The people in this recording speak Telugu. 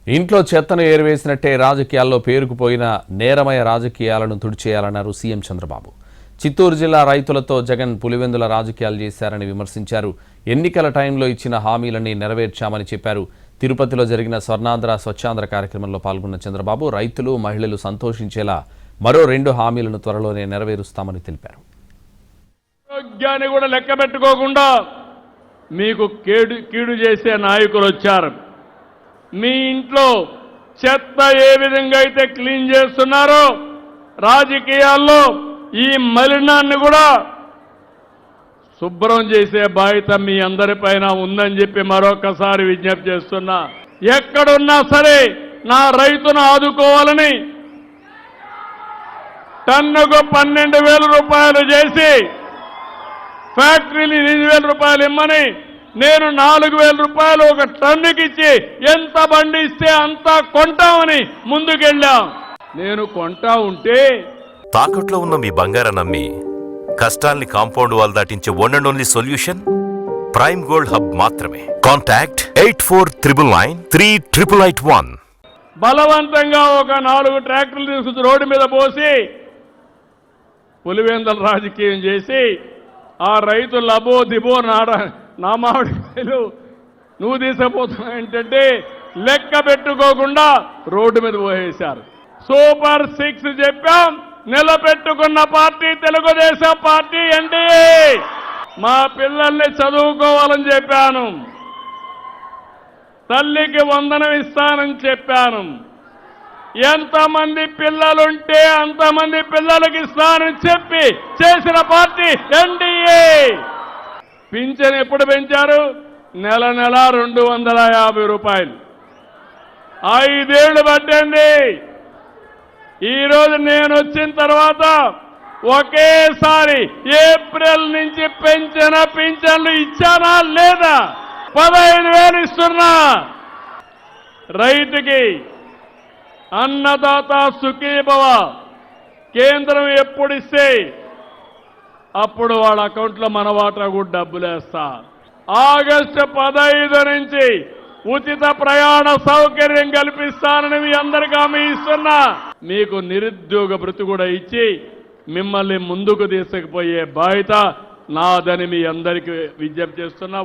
ఇంట్లో చెత్తను ఏరివేసినట్టే రాజకీయాల్లో పేరుకుపోయిన నేరమయ రాజకీయాలను తుడిచేయాలన్నారు సీఎం చంద్రబాబు. చిత్తూరు జిల్లా రైతులతో జగన్ పులివెందుల రాజకీయాలు చేశారని విమర్శించారు. ఎన్నికల టైంలో ఇచ్చిన హామీలని నెరవేర్చామని చెప్పారు. తిరుపతిలో జరిగిన స్వర్ణాంధ్ర స్వచ్ఛాంధ్ర కార్యక్రమంలో పాల్గొన్న చంద్రబాబు రైతులు మహిళలు సంతోషించేలా మరో 2 హామీలను త్వరలోనే నెరవేరుస్తామని తెలిపారు. ఆరోగ్యాన్ని కూడా లెక్క పెట్టుకోకుండా మీకు కీడు చేసే నాయకులు వచ్చారు. మీ ఇంట్లో చెత్త ఏ విధంగా అయితే క్లీన్ చేస్తున్నారో రాజకీయాల్లో ఈ మలినాన్ని కూడా శుభ్రం చేసే బాధ్యత మీ అందరిపైన ఉందని చెప్పి మరొకసారి విజ్ఞప్తి చేస్తున్నా. ఎక్కడున్నా సరే నా రైతును ఆదుకోవాలని టన్నుకు 12,000 రూపాయలు చేసి ఫ్యాక్టరీని 8,000 రూపాయలు ఇమ్మని నేను 4,000 రూపాయలు ఒక టన్నుకి ఇచ్చి ఎంత బండి ఇస్తే అంత కొంటామని ముందుకెళ్ళాం. నేను కొంటా ఉంటే తాకట్లో ఉన్న మీ బంగారం నమ్మి కష్టాల్ని కాంపౌండ్ వాల్ దాటించే one and only solution prime gold hub మాత్రమే. కాంటాక్ట్ 8499938881. బలవంతంగా ఒక 4 ట్రాక్టర్లు తీసుకొచ్చి రోడ్డు మీద పోసి పులివెందుల రాజకీయం చేసి ఆ రైతులు లబో దిబో నా మామిడికాయలు నువ్వు తీసుకుపోతున్నావు ఏంటంటే లెక్క పెట్టుకోకుండా రోడ్డు మీద పోసేశారు. సూపర్ 6 చెప్పాం, నిలబెట్టుకున్న పార్టీ తెలుగుదేశం పార్టీ. ఎన్డీఏ మా పిల్లల్ని చదువుకోవాలని చెప్పాను, తల్లికి వందనం ఇస్తానని చెప్పాను, ఎంతమంది పిల్లలుంటే అంతమంది పిల్లలకి ఇస్తానని చెప్పి చేసిన పార్టీ ఎన్డీఏ. పింఛన్ ఎప్పుడు పెంచారు? నెల 250 రూపాయలు. 5 ఏళ్లు పట్టింది. ఈరోజు నేను వచ్చిన తర్వాత ఒకేసారి ఏప్రిల్ నుంచి పెంచిన పింఛన్లు ఇచ్చానా లేదా? 15,000 ఇస్తున్నా. రైతుకి అన్నదాత సుఖీభవ కేంద్రం ఎప్పుడు ఇస్తే అప్పుడు వాళ్ళ అకౌంట్లో మన వాటా కూడా డబ్బులు వేస్తా. ఆగస్టు 15 నుంచి ఉచిత ప్రయాణ సౌకర్యం కల్పిస్తానని మీ అందరికీ హామీ ఇస్తున్నా. మీకు నిరుద్యోగ భృతి కూడా ఇచ్చి మిమ్మల్ని ముందుకు తీసుకుపోయే బాధ్యత నాదని మీ అందరికీ విజ్ఞప్తి చేస్తున్నా.